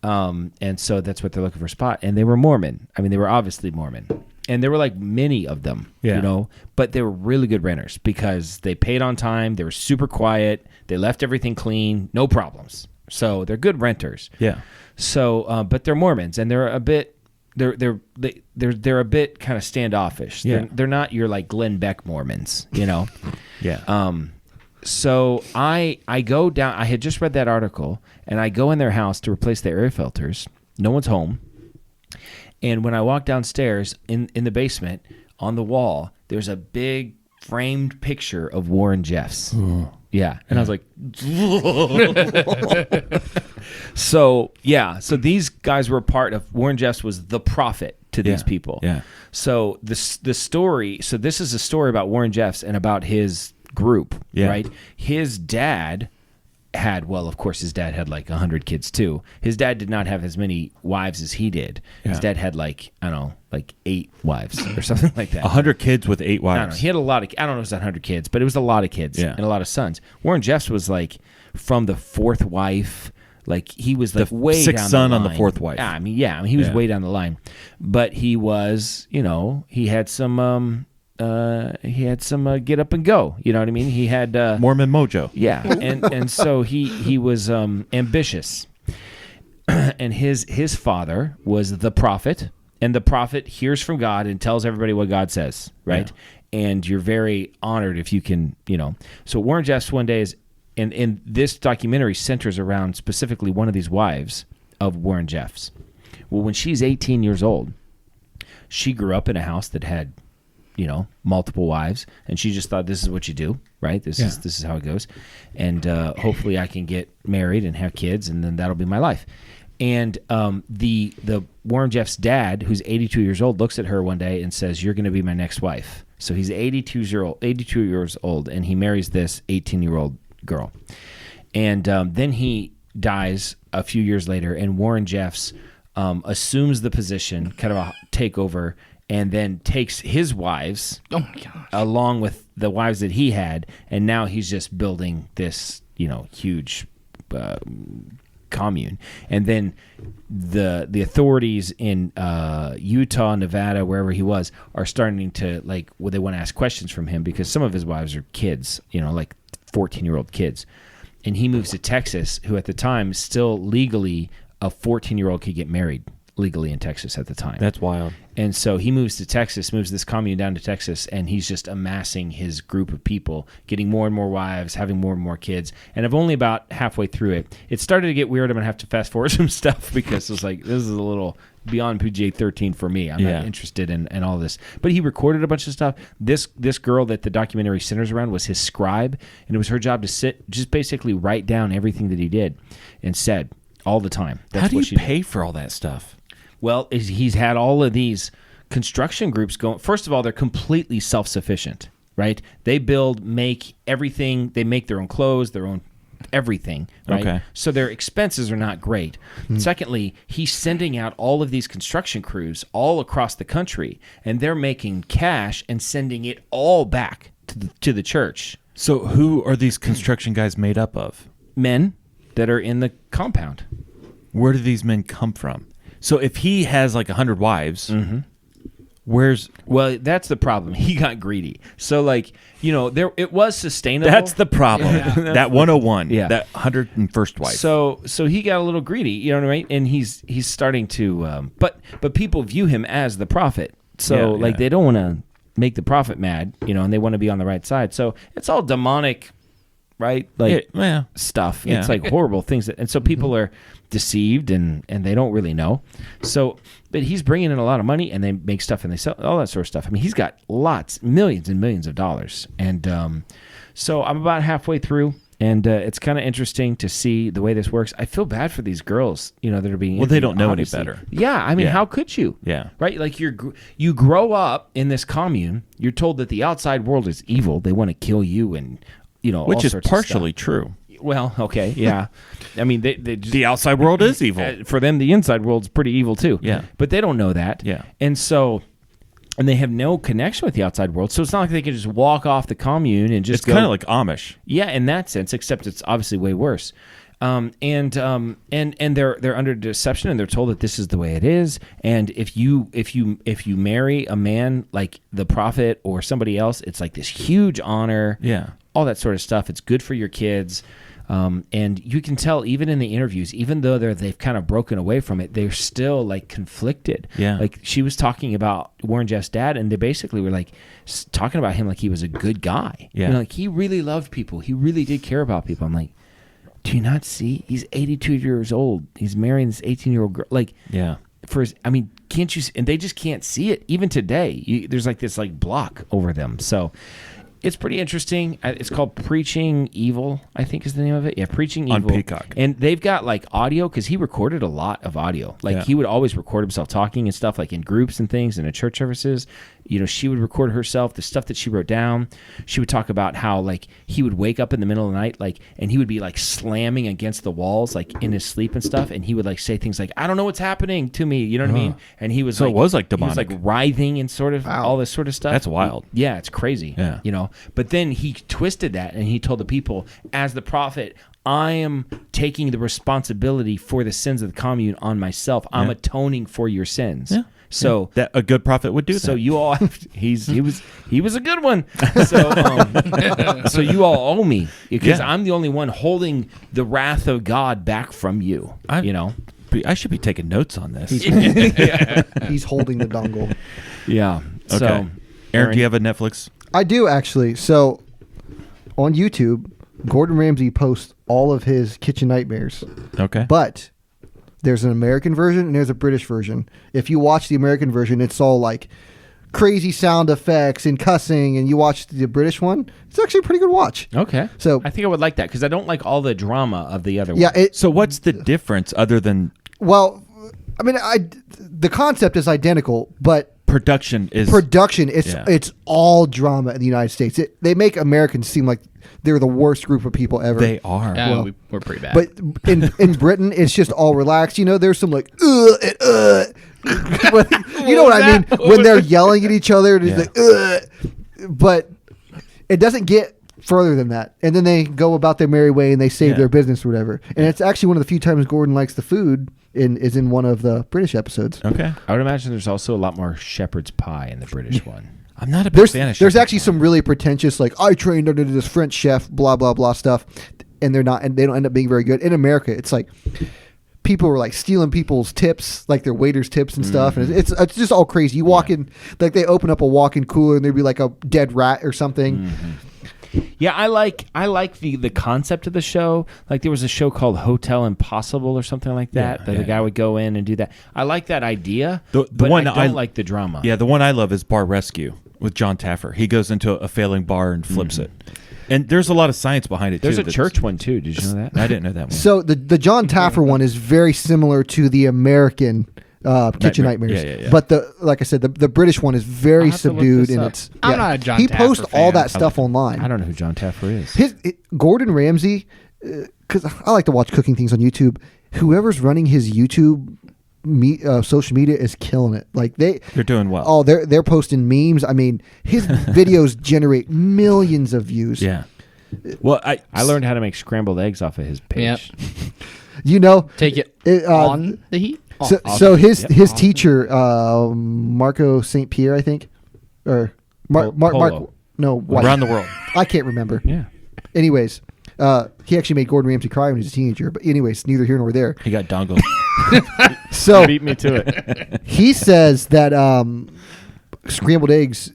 and so that's what they're looking for a spot. And they were Mormon. I mean, they were obviously Mormon. And there were like many of them, Yeah. you know, but they were really good renters because they paid on time. They were super quiet. They left everything clean, no problems. So they're good renters. Yeah. So, but they're Mormons, and they're a bit, they're a bit kind of standoffish. Yeah. They're not your like Glenn Beck Mormons, you know. Yeah. So I go down. I had just read that article, and I go in their house to replace the air filters. No one's home. And when I walk downstairs in the basement, on the wall, there's a big framed picture of Warren Jeffs. Yeah. And I was like, so these guys were part of, Warren Jeffs was the prophet to these people. Yeah. So the story, so this is a story about Warren Jeffs and about his group, right? His dad had, well, of course, his dad had like 100 kids too. His dad did not have as many wives as he did. His dad had like, I don't know, like 8 wives or something like that. 100 kids with 8 wives. I don't know. He had a lot of, I don't know if it was 100 kids, but it was a lot of kids and a lot of sons. Warren Jeffs was like from the 4th wife. Like he was like way down the line. 6th son on the 4th wife. I mean, he was way down the line. But he was, you know, he had some get up and go. You know what I mean? He had Mormon mojo. Yeah, and so he was ambitious, and his father was the prophet, and the prophet hears from God and tells everybody what God says, right? Yeah. And you're very honored if you can, you know. So Warren Jeffs one day is, and this documentary centers around specifically one of these wives of Warren Jeffs. Well, when she's 18 years old, she grew up in a house that had, you know, multiple wives, and she just thought, this is what you do, right? This is how it goes, and hopefully I can get married and have kids, and then that'll be my life. And the Warren Jeffs' dad, who's 82 years old, looks at her one day and says, "You're going to be my next wife." So he's 82 years old, and he marries this 18-year-old girl, and then he dies a few years later, and Warren Jeffs assumes the position, kind of a takeover. And then takes his wives along with the wives that he had, and now he's just building this, you know, huge commune. And then the authorities in Utah, Nevada, wherever he was, are starting to they want to ask questions from him because some of his wives are kids, you know, like 14-year-old kids. And he moves to Texas, who at the time still legally a 14-year-old could get married legally in Texas at the time. That's wild. And so he moves to Texas, moves this commune down to Texas, and he's just amassing his group of people, getting more and more wives, having more and more kids. And I'm only about halfway through it. It started to get weird. I'm going to have to fast forward some stuff because it was like, this is a little beyond PGA-13 for me. I'm not interested in all this. But he recorded a bunch of stuff. This girl that the documentary centers around was his scribe, and it was her job to just basically write down everything that he did and said all the time. That's How do what you she pay did. for all that stuff? Well, he's had all of these construction groups going. First of all, they're completely self-sufficient, right? They make everything. They make their own clothes, their own everything, right? Okay. So their expenses are not great. Secondly, he's sending out all of these construction crews all across the country, and they're making cash and sending it all back to the church. So who are these construction guys made up of? Men that are in the compound. Where do these men come from? So if he has like 100 wives, where's... Well, that's the problem. He got greedy. So, like, you know, it was sustainable. That's the problem. That 101. Yeah. That 101st wife. So he got a little greedy, you know what I mean? And he's starting to... But people view him as the prophet. So, they don't want to make the prophet mad, you know, and they want to be on the right side. So it's all demonic, right? Like stuff. Yeah. It's like horrible things. And so people are deceived and they don't really know. So, but he's bringing in a lot of money, and they make stuff and they sell all that sort of stuff. I mean, he's got millions and millions of dollars. And so I'm about halfway through, and it's kind of interesting to see the way this works. I feel bad for these girls, you know, that are being... Well, they don't know obviously. any better. Yeah, I mean, how could you? Yeah. Right? Like you grow up in this commune, you're told that the outside world is evil. They want to kill you and, you know, Which all is sorts of partially stuff. true. Well, okay, yeah. I mean, they just, The outside world is evil. for them, the inside world's pretty evil too. Yeah. But they don't know that. Yeah. And so, and they have no connection with the outside world. So it's not like they can just walk off the commune and just It's kind of like Amish. Yeah, in that sense, except it's obviously way worse. And they're under deception, and they're told that this is the way it is. And if you marry a man like the prophet or somebody else, it's like this huge honor. Yeah. All that sort of stuff. It's good for your kids. And you can tell even in the interviews, even though they've kind of broken away from it, they're still like conflicted. Yeah. Like she was talking about Warren Jeff's dad, and they basically were like talking about him like he was a good guy. Yeah. You know, like he really loved people. He really did care about people. I'm like, do you not see? He's 82 years old. He's marrying this 18-year-old girl. Like, Yeah. Can't you? And they just can't see it even today. There's like this like block over them. So. It's pretty interesting. It's called Preaching Evil, I think is the name of it. Yeah, Preaching Evil. On Peacock. And they've got like audio because he recorded a lot of audio. Like he would always record himself talking and stuff like in groups and things and in church services. You know, she would record herself, the stuff that she wrote down. She would talk about how like he would wake up in the middle of the night like and he would be like slamming against the walls like in his sleep and stuff. And he would like say things like, I don't know what's happening to me. You know what I mean? And he was So like, it was like he was demonic. like writhing and sort of all this sort of stuff. That's wild. Yeah, it's crazy. Yeah. You know, but then he twisted that and he told the people, as the prophet, I am taking the responsibility for the sins of the commune on myself. I'm atoning for your sins. Yeah. So that a good prophet would do that. So you all, he was a good one. So you all owe me because I'm the only one holding the wrath of God back from you. You know, I should be taking notes on this. He's holding the dongle. Yeah. Okay. So, Aaron, do you have a Netflix? I do actually. So on YouTube, Gordon Ramsay posts all of his kitchen nightmares. Okay. But there's an American version and there's a British version. If you watch the American version, it's all like crazy sound effects and cussing, and you watch the British one, it's actually a pretty good watch. Okay. So I think I would like that because I don't like all the drama of the other one. Yeah. So what's the difference other than Well, I mean, the concept is identical, but production is it's all drama in the United States. They make Americans seem like they're the worst group of people ever. They are. Yeah, Well, we're pretty bad. But in Britain, it's just all relaxed. You know, there's some like but you know what I mean when they're yelling at each other. It's like but it doesn't get further than that. And then they go about their merry way and they save their business or whatever. And it's actually one of the few times Gordon likes the food is in one of the British episodes. Okay. I would imagine there's also a lot more shepherd's pie in the British one. I'm not a big fan of There's actually some really pretentious, like, I trained under this French chef, blah, blah, blah stuff. And they don't end up being very good. In America, it's like people were like stealing people's tips, like their waiters' tips and stuff. And it's just all crazy. You walk in, like they open up a walk-in cooler and there'd be like a dead rat or something. Yeah, I like the concept of the show. Like there was a show called Hotel Impossible or something like that. The guy would go in and do that. I like that idea. But one I don't like the drama. Yeah, the one I love is Bar Rescue with John Taffer. He goes into a failing bar and flips it. And there's a lot of science behind it, There's too. a church one, too. Did you know that? I didn't know that one. So the John Taffer one is very similar to the American Kitchen Nightmares. Yeah. But like I said, the British one is very subdued and it's. I'm not a John He Taffer posts all fan. that stuff online. I don't know who John Taffer is. Gordon Ramsay, because I like to watch cooking things on YouTube. Whoever's running his YouTube social media is killing it. Like they're doing well. Oh, they're posting memes. I mean, his videos generate millions of views. Yeah. Well, I learned how to make scrambled eggs off of his page. Yep. You know, Take it on the heat. So his teacher, Marco St. Pierre, I think, or Mark. No, White. Around the world. I can't remember. Yeah. Anyways, he actually made Gordon Ramsay cry when he was a teenager. But anyways, neither here nor there. He got dongled. So Beat me to it. he says that scrambled eggs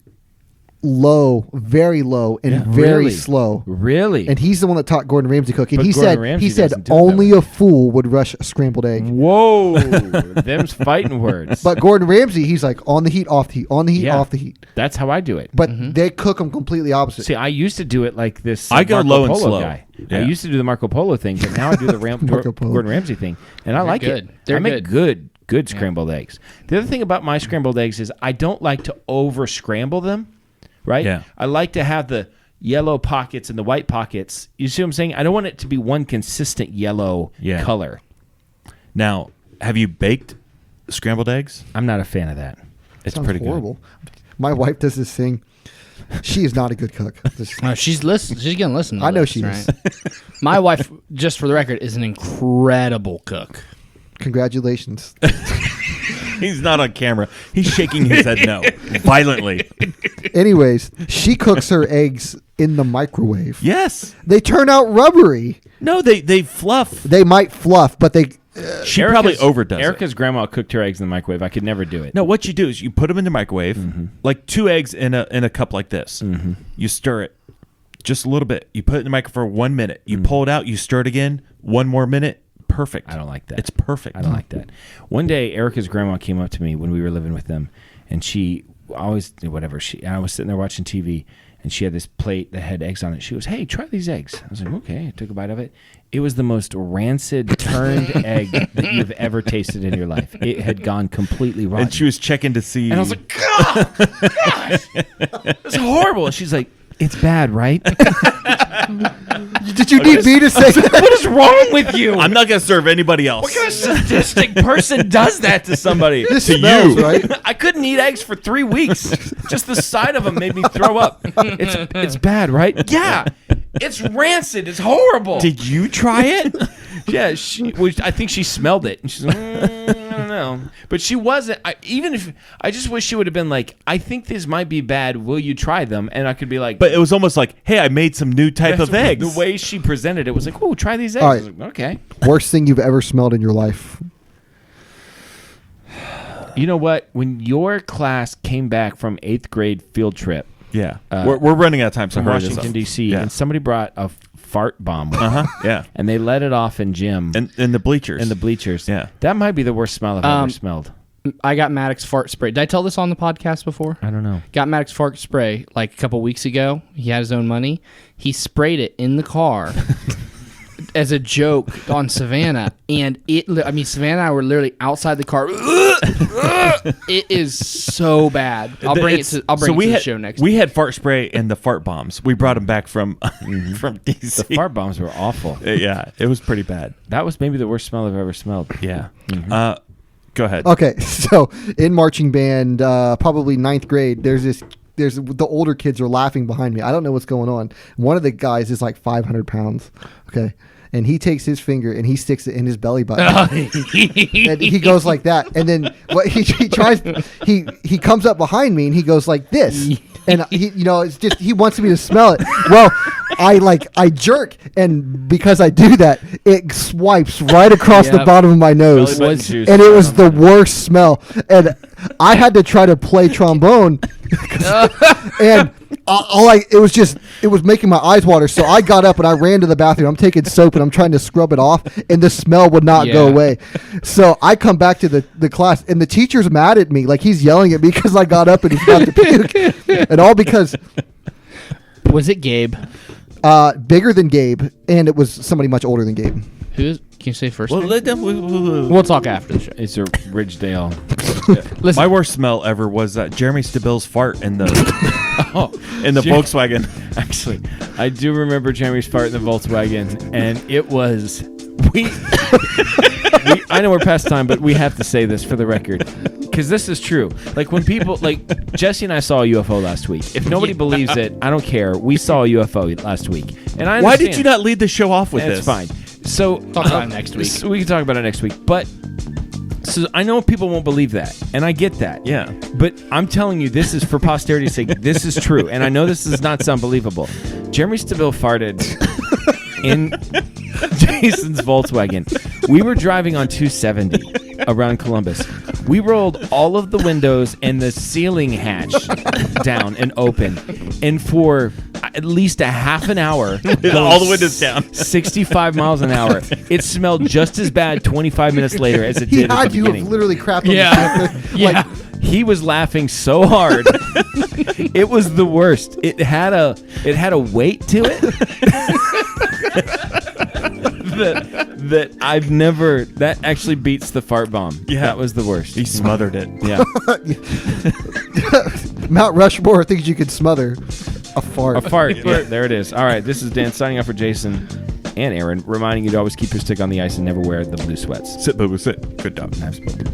very low and very Really? slow. Really? And he's the one that taught Gordon Ramsay cooking. But He Gordon said Ramsay doesn't do it only that way. a fool would rush a scrambled egg. Whoa. Them's fighting words. But Gordon Ramsay, he's like on the heat, off the heat, on the heat, Yeah. off the heat. That's how I do it. But they cook them completely opposite. See, I used to do it like this. I go Marco low and Polo slow. Guy. Yeah. I used to do the Marco Polo thing, but now I do the Marco Polo. Gordon Ramsay thing, and I like good. it. They're I make good scrambled eggs. The other thing about my scrambled eggs is I don't like to over scramble them. Right? Yeah. I like to have the yellow pockets and the white pockets. You see what I'm saying? I don't want it to be one consistent yellow color. Now, have you baked scrambled eggs? I'm not a fan of that. It's Sounds pretty horrible. My wife does this thing. She is not a good cook. She's gonna listen. To I know this, she right? is. My wife, just for the record, is an incredible cook. Congratulations. He's not on camera. He's shaking his head no violently. Anyways, she cooks her eggs in the microwave. Yes. They turn out rubbery. No, they fluff. They might fluff, but they. She probably overdoes Erica's it. grandma cooked her eggs in the microwave. I could never do it. No, what you do is you put them in the microwave, like 2 eggs in a cup like this. You stir it just a little bit. You put it in the microwave for 1 minute. You pull it out. You stir it again. 1 more minute. Perfect. I don't like that. It's perfect. I don't like that. One day, Erica's grandma came up to me when we were living with them, and she always whatever. I was sitting there watching TV, and she had this plate that had eggs on it. She goes, "Hey, try these eggs." I was like, "Okay." I took a bite of it. It was the most rancid turned egg that you've ever tasted in your life. It had gone completely rotten. And she was checking to see. And I was like, "God, gosh, it's horrible." And she's like, "It's bad, right?" Did you need me to say that? What is wrong with you? I'm not going to serve anybody else. What kind of sadistic person does that to somebody? This To smells, you. right? I couldn't eat eggs for 3 weeks. Just the sight of them made me throw up. It's bad, right? Yeah. It's rancid. It's horrible. Did you try it? Yeah, I think she smelled it. And she's like, I don't know. But she wasn't. I just wish she would have been like, I think these might be bad. Will you try them? And I could be like. But it was almost like, hey, I made some new type of eggs. The way she presented it was like, oh, try these eggs. All I right. was like, okay. Worst thing you've ever smelled in your life. You know what? When your class came back from 8th grade field trip Yeah. We're running out of time, so from hurry this Washington, up. D.C., Yeah. and somebody brought a fart bomb with them. Yeah. And they let it off in gym. In the bleachers. In the bleachers. Yeah. That might be the worst smell I've ever smelled. I got Maddox fart spray. Did I tell this on the podcast before? I don't know. Got Maddox fart spray like a couple weeks ago. He had his own money. He sprayed it in the car as a joke on Savannah, and Savannah and I were literally outside the car. It is so bad. I'll bring it to the show next. We had fart spray and the fart bombs. We brought them back from DC. The fart bombs were awful. Yeah, it was pretty bad. That was maybe the worst smell I've ever smelled. Yeah. Go ahead. Okay, so in marching band, probably 9th grade, there's the older kids are laughing behind me. I don't know what's going on. One of the guys is like 500 pounds. Okay. And he takes his finger and he sticks it in his belly button. And he goes like that. And then what he tries, he comes up behind me and he goes like this. And it's just, he wants me to smell it. Well, I jerk, and because I do that, it swipes right across the bottom of my nose, Belly button juice. and it was the worst smell. And I had to try to play trombone, and it was making my eyes water. So I got up and I ran to the bathroom. I'm taking soap and I'm trying to scrub it off, and the smell would not go away. So I come back to the class, and the teacher's mad at me, like he's yelling at me because I got up and was about to puke, and all because. Was it Gabe? Bigger than Gabe, and it was somebody much older than Gabe. Can you say first? Well, name? We'll talk after the show. It's a Ridgedale. Listen, my worst smell ever was Jeremy Stabille's fart in the Volkswagen. Actually, I do remember Jeremy's fart in the Volkswagen, and it was I know we're past time, but we have to say this for the record, because this is true. Like when people, like Jesse and I saw a UFO last week. If nobody believes it, I don't care. We saw a UFO last week, and I understand. Why did you not lead the show off with this? It's fine. So talk about it next week. So we can talk about it next week, but. So I know people won't believe that, and I get that. Yeah. But I'm telling you, this is for posterity's sake. This is true, and I know this does not sound believable. Jeremy Stabile farted in Jason's Volkswagen. We were driving on 270 around Columbus. We rolled all of the windows and the ceiling hatch down and open, and for at least a half an hour, all the windows down, 65 miles an hour. It smelled just as bad 25 minutes later as it did at the beginning. Have literally crapped on the Yeah. He was laughing so hard. It was the worst. It had a weight to it that I've never. That actually beats the fart bomb. Yeah, that was the worst. He smothered it. Yeah. Mount Rushmore things you could smother. A fart. A fart. Yeah, there it is. All right, this is Dan signing off for Jason and Aaron, reminding you to always keep your stick on the ice and never wear the blue sweats. Sit, boo, sit. Good dog. I've spoken.